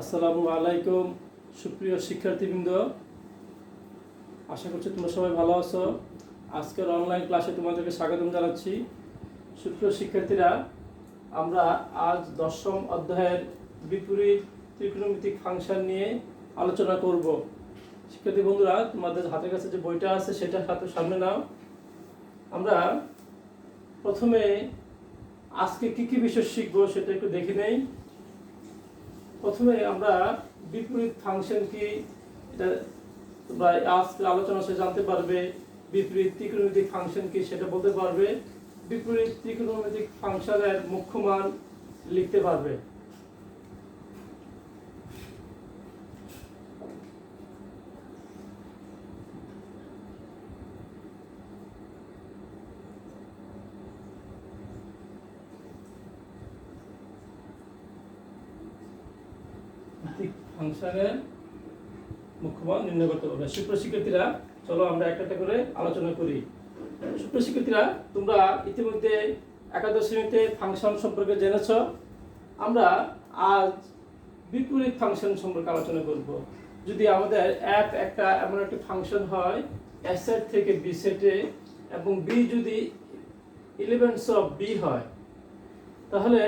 আসসালামু আলাইকুম সুপ্রিয় শিক্ষার্থীবৃন্দ, আশা করছি তোমরা সবাই ভালো আছো। আজকের অনলাইন ক্লাসে তোমাদেরকে স্বাগতম জানাচ্ছি। সুপ্রিয় শিক্ষার্থীরা, আমরা আজ 10ম অধ্যায়ের বিপরীত ত্রিকোণমিতিক ফাংশন নিয়ে আলোচনা করব। শিক্ষার্থী বন্ধুরা, তোমাদের হাতের কাছে যে বইটা আছে সেটা সামনে নাও। আমরা প্রথমে আজকে কি বিষয় শিখবো সেটা একটু দেখে নেই। প্রথমে আমরা বিপরীত ফাংশন কি এটা তোমরা আজকে আলোচনা শেষে জানতে পারবে। বিপরীত ত্রিকোণমিতিক ফাংশন কি সেটা বলতে পারবে। বিপরীত ত্রিকোণমিতিক ফাংশনের মুখ্য মান লিখতে পারবে। ফাংশনের মুখ্য মান নির্ণয় করতে পারবে। সুপ্রিয় শিক্ষার্থীরা, চলো আমরা একটা করে আলোচনা করি। সুপ্রিয় শিক্ষার্থীরা, তোমরা ইতিমধ্যে একাদশ শ্রেণীতে ফাংশন সম্পর্কে জেনেছ। আমরা আজ বিপরীত ফাংশন সম্পর্কে আলোচনা করব। যদি আমাদের একটা এমন একটা ফাংশন হয় এ সেট থেকে বি সেটে এবং বি যদি এলিমেন্টস অফ বি হয়, তাহলে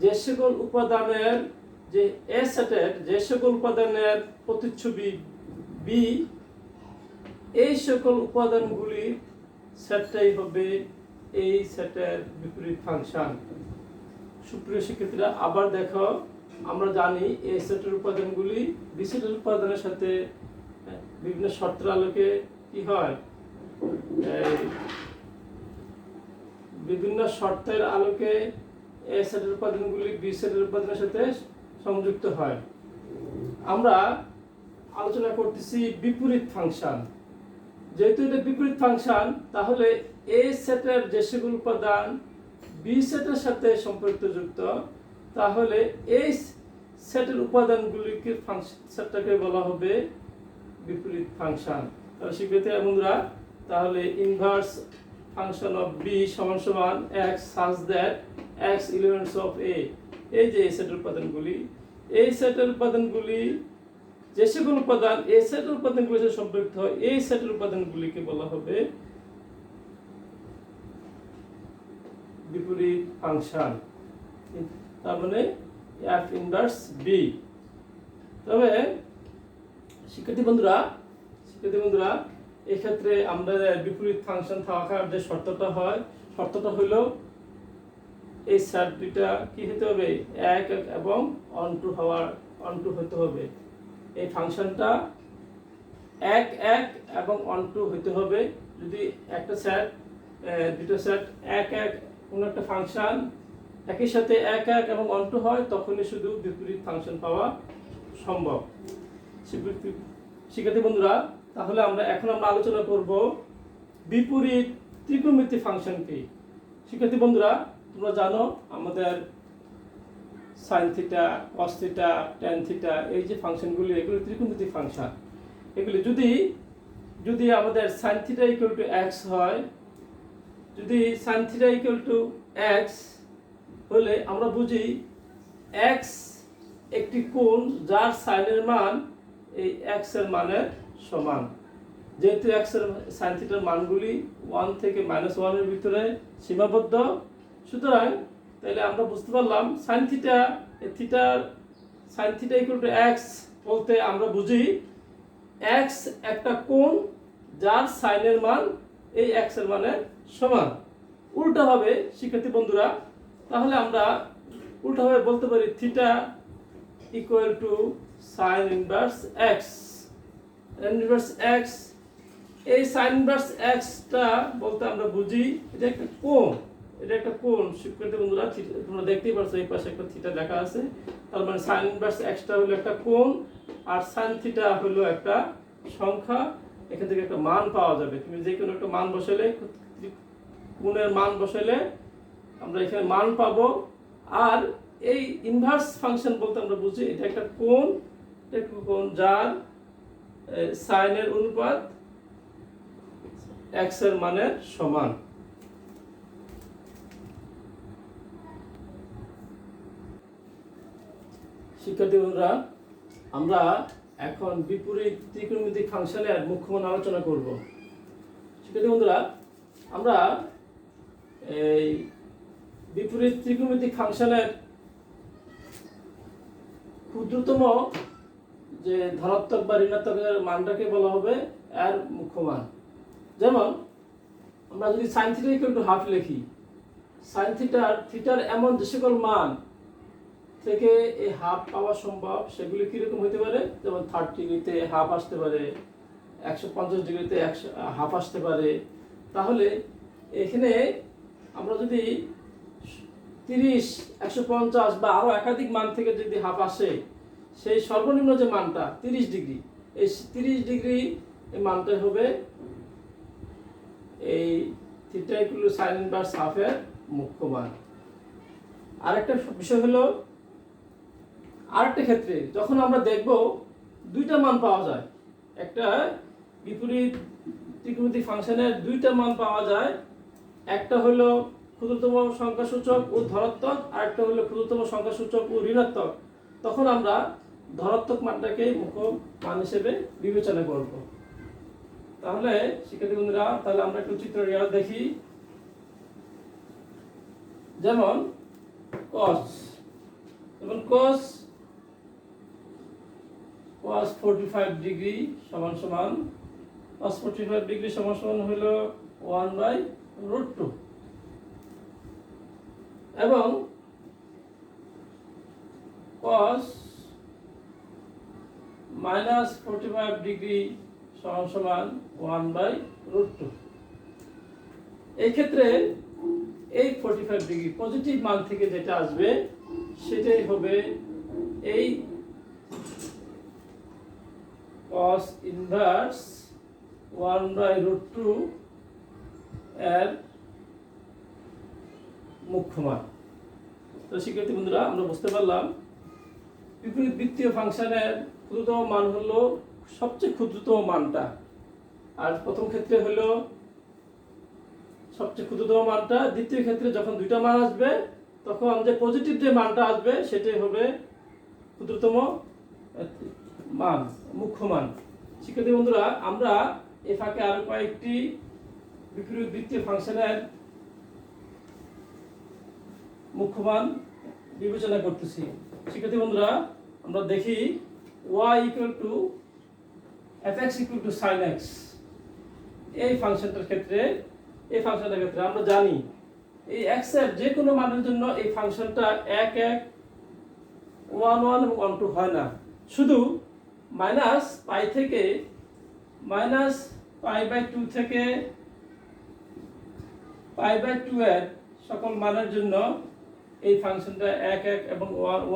যে সকল উপাদানের যে এ সেটের যে সকল উপাদানের প্রতিচ্ছবি বি, এই সকল উপাদানগুলির সেটটাই হবে এই সেটের বিপরীত ফাংশন। সুপ্রিয় শিক্ষার্থীরা, আবার দেখো, আমরা জানি এই সেটের উপাদানগুলি বি সেটের উপাদানের সাথে বিভিন্ন শর্তের আলোকে কি হয়, বিভিন্ন শর্তের আলোকে এ সেটের উপাদানগুলি বি সেটের উপাদানের সাথে সংযুক্ত হয়। আমরা আলোচনা করতেছি বিপরীত ফাংশন। যেহেতু এটা বিপরীত ফাংশন, তাহলে এ সেটের যে সকল উপাদান বি সেটের সাথে সম্পর্কযুক্ত, তাহলে এই সেটের উপাদানগুলিকে সেটটাকে বলা হবে বিপরীত ফাংশন। তাহলে শিক্ষার্থীরা বন্ধুরা, তাহলে ইনভার্স ফাংশন অফ বি সমান সমান x such that x elements of a, এই যে এই সেটের উপাদানগুলি, এই সেটের উপাদানগুলি যে সকল উপাদান এই সেটের উপাদানগুলির সাথে সম্পর্কিত হয়, এই সেটের উপাদানগুলিকে বলা হবে বিপরীত ফাংশন। তার মানে f ইনভার্স b। তবে শিক্ষার্থী বন্ধুরা, এই ক্ষেত্রে আমাদের বিপরীত ফাংশন থাকার যে শর্তটা হয়, শর্তটা হলো এই সেট দুইটা কি হতে হবে, এক এবং অনটু হতে হবে। এই ফাংশনটা এক এবং অনটু হতে হবে। যদি একটা সেট দুটো সেট এক কোন একটা ফাংশন একই সাথে এক এবং অনটু হয়, তখনই শুধু বিপরীত ফাংশন পাওয়া সম্ভব। শিক্ষার্থী বন্ধুরা, তাহলে এখন আমরা আলোচনা করব বিপরীত ত্রিকোণমিতিক ফাংশন কি। শিক্ষার্থী বন্ধুরা, তোমরা জানো আমাদের sine theta, cos theta, tan theta, এই যে ফাংশনগুলি, এগুলি ত্রিকোণমিতিক ফাংশন। এগুলি যদি আমাদের sine theta equal two x হয়, যদি sine theta equal two x হলে আমরা বুঝি এক্স একটি কোণ যার সাইনের মান এই এক্স এর মানের সমান। যেহেতু এক্স এর সাইন থিটার মানগুলি 1 থেকে -1 এর ভিতরে সীমাবদ্ধ, সুতরাং তাহলে আমরা বুঝতে পারলাম sine theta equal two x বলতে আমরা বুঝি এক্স একটা কোণ যার সাইনের মান এই এক্স এর মানের সমান। উল্টাভাবে শিক্ষার্থী বন্ধুরা, তাহলে আমরা উল্টাভাবে বলতে পারি theta equal to sine inverse x. এই সাইন ইনভার্স এক্সটা বলতে আমরা বুঝি এটা একটা কোণ। শিক্ষার্থী বন্ধুরা, তোমরা দেখতেই পাচ্ছ এই পাশে একটা থিটা লেখা আছে। তার মানে সাইন ইনভার্স এক্সটা হলো একটা কোণ, আর সাইন থিটা হলো একটা সংখ্যা। এখান থেকে একটা মান পাওয়া যাবে। তুমি যে কোনো একটা মান বসালে, কোণের মান বসালে আমরা এখানে মান পাবো। আর এই ইনভার্স ফাংশন বলতে আমরা বুঝি এটা একটা কোণ যার সাইনের অনুপাত এক্স এর মানের সমান। শিক্ষার্থী বন্ধুরা, আমরা এখন বিপরীত ত্রিকোণমিতিক ফাংশনের মুখ্যমান আলোচনা করব। শিক্ষার্থী বন্ধুরা, আমরা এই বিপরীত ত্রিকোণমিতিক ফাংশনের ক্ষুদ্রতম যে ধনাত্মক বা ঋণাত্মকের মানটাকে বলা হবে এর মুখ্যমান। যেমন আমরা যদি sine theta equal to half লিখি, সাইন থিটার এমন যে সকল মান থেকে এই হাফ পাওয়া সম্ভব সেগুলি কীরকম হতে পারে, যেমন 30 ডিগ্রিতে হাফ আসতে পারে, 150 ডিগ্রিতে হাফ আসতে পারে। তাহলে এখানে আমরা যদি 30, 150 বা আরও একাধিক মান থেকে যদি হাফ আসে, সেই সর্বনিম্ন যে মানটা 30 ডিগ্রি, এই 30 ডিগ্রি এই মানটাই হবে এই theta equal to sine inverse হাফের মুখ্য মান। আরেকটা বিষয় হলো, আরেকটা ক্ষেত্রে যখন আমরা দেখব দুইটা মান পাওয়া যায়, একটা বিপরীত ত্রিকোণমিতিক ফাংশনের দুইটা মান পাওয়া যায়, একটা হলো ক্ষুদ্রতম সংখ্যাসূচক ও ধনাত্মক, আর একটা হলো ক্ষুদ্রতম সংখ্যাসূচক ও ঋণাত্মক, তখন আমরা ধনাত্মক মানটাকে মুখ্য মান হিসেবে বিবেচনা করব। তাহলে শিক্ষার্থী বন্ধুরা, তাহলে আমরা একটু চিত্র দেখি। যেমন cos 45 ডিগ্রি সমান সমান cos 45 ডিগ্রি সমান সমান হলো 1/√2, এবং cos -45 ডিগ্রি সমান সমান 1/√2। এই ক্ষেত্রে এই 45 ডিগ্রি পজিটিভ মান থেকে যেটা আসবে সেটাই হবে এই cos ইনভার্স 1/√2 এর মুখ্য মান। তো শিক্ষার্থী বন্ধুরা, আমরা বুঝতে পারলাম বিপরীত বৃত্তীয় ফাংশনের ক্ষুদ্রতম মান হলো সবচেয়ে ক্ষুদ্রতম মানটা, আর প্রথম ক্ষেত্রে হলো সবচেয়ে ক্ষুদ্রতম মানটা, দ্বিতীয় ক্ষেত্রে যখন দুইটা মান আসবে তখন যে পজিটিভ যে মানটা আসবে সেটাই হবে ক্ষুদ্রতম মান, মুখ্য মান। শিক্ষার্থী বন্ধুরা, আমরা এই ফাঁকে আরো কয়েকটি বিপরীত বৃত্তীয় ফাংশনের মুখ্য মান বিবেচনা করতেছি। শিক্ষার্থী বন্ধুরা, আমরা দেখি y fx sin x, এই ফাংশনটার ক্ষেত্রে আমরা জানি এই x এর যে কোনো মানের জন্য এই ফাংশনটা 1 1 1 1 এবং 1 2 হয় না, শুধু -π থেকে -π/2 থেকে π/2 এর সকল মানের জন্য এই ফাংশনটা 1 1 এবং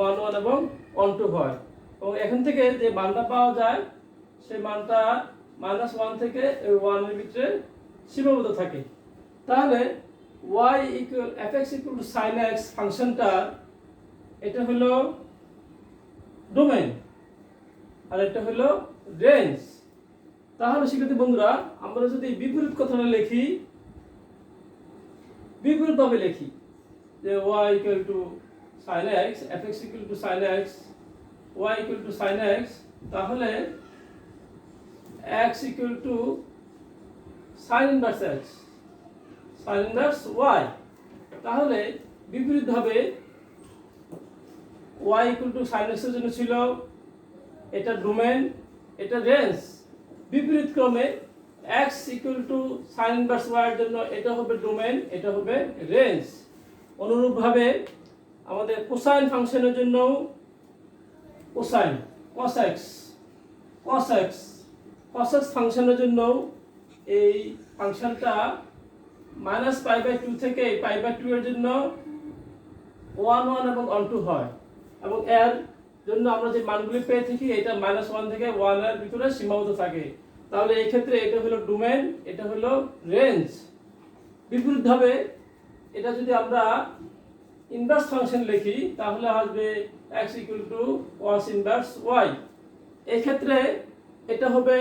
1 1 এবং 1 2 হয়, এবং এখান থেকে যে মানটা পাওয়া যায় সেই মানটা -1 থেকে 1 এর ভিতরে সীমাবদ্ধ থাকে। তাহলে fx sin x ফাংশনটা এটা হলো ডোমেইন আর এটা হলো রেঞ্জ। তাহলে শিক্ষার্থী বন্ধুরা, আমরা যদি বিপরীত কথাটা লিখি, বিপরীতভাবে লিখি যে y sin x, fx sin x, y sin x, তাহলে x sin inverse x, sin inverse y। তাহলে বিপরীতভাবে y sin x এর জন্য ছিল এটা ডোমেইন, এটা রেঞ্জ। বিপরীত ক্রমে x sin inverse y এর জন্য এটা হবে ডোমেইন, এটা হবে রেঞ্জ। অনুরূপভাবে আমাদের কোসাইন ফাংশনের জন্য কোসাইন cos x ফাংশনের জন্য এই ফাংশনটা -π/2 থেকে π/2 এর জন্য 1 1 এবং 1 2 হয়, এবং এর জন্য আমরা যে মানগুলি পেয়ে থাকি এটা -1 থেকে 1 এর ভিতরে সীমাবদ্ধ থাকে। তাহলে এই ক্ষেত্রে এটা হলো ডোমেইন, এটা হলো রেঞ্জ। বিপরীতভাবে এটা যদি আমরা ইনভার্স ফাংশন লিখি তাহলে আসবে x cos inverse y। এই ক্ষেত্রে এটা হবে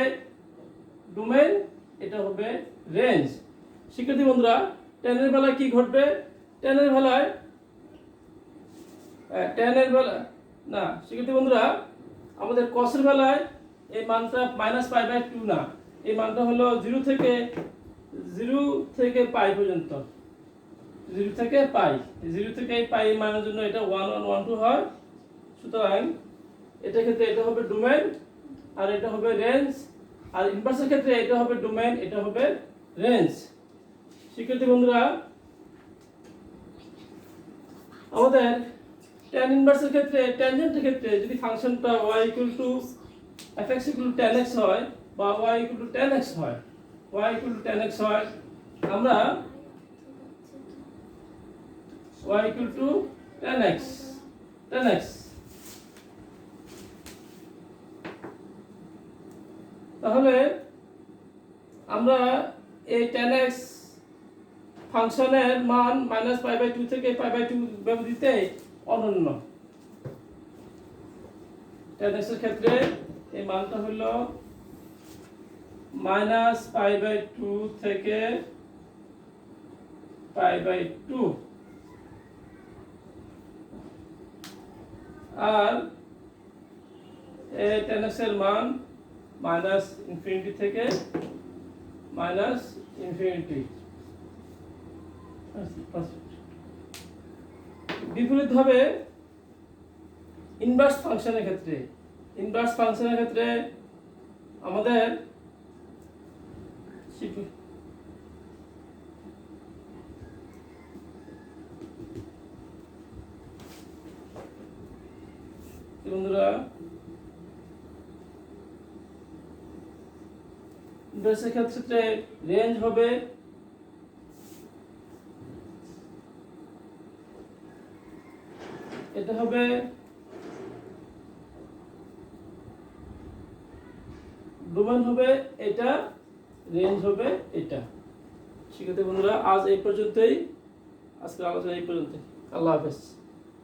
ডোমেইন, এটা হবে রেঞ্জ। শিক্ষার্থী বন্ধুরা, tan এর বেলায় কি ঘটবে? tan এর বেলায় না শিক্ষার্থী বন্ধুরা, আমাদের কসের বেলায় এই মানটা -π/2 না, এই মানটা হলো 0 থেকে পাই পর্যন্ত, 0 থেকে পাই, 0 থেকে পাই মানের জন্য এটা 1 1 1 2 হয়। সুতরাং এটার ক্ষেত্রে এটা হবে ডোমেইন আর এটা হবে রেঞ্জ, আর ইনভার্সের ক্ষেত্রে এটা হবে ডোমেইন, এটা হবে রেঞ্জ। শিক্ষার্থী বন্ধুরা, আমাদের tan ইনভার্সের ক্ষেত্রে, ট্যানজেন্টের ক্ষেত্রে যদি ফাংশনটা y fx tan x হয় বা y tan x হয়, y tan x হয়, আমরা y tan x তাহলে আমরা এই tan x ফাংশনের মান -π/2 থেকে π/2 ব্যবধিতে অনন্য। tan x এর ক্ষেত্রে এই মানটা হলো -π/2 থেকে π/2, আর tan x এর মান -∞ থেকে -∞। বিপরীতভাবে ইনভার্স ফাংশনের ক্ষেত্রে আমাদের বন্ধুরা, ইনভার্সের ক্ষেত্রে রেঞ্জ হবে এটা হবে ডোমেইন হবে এটা, রেঞ্জ হবে এটা। শিক্ষার্থী বন্ধুরা, আজ এই পর্যন্তই, আজকের আলোচনা এই পর্যন্তই। আল্লাহ হাফেজ।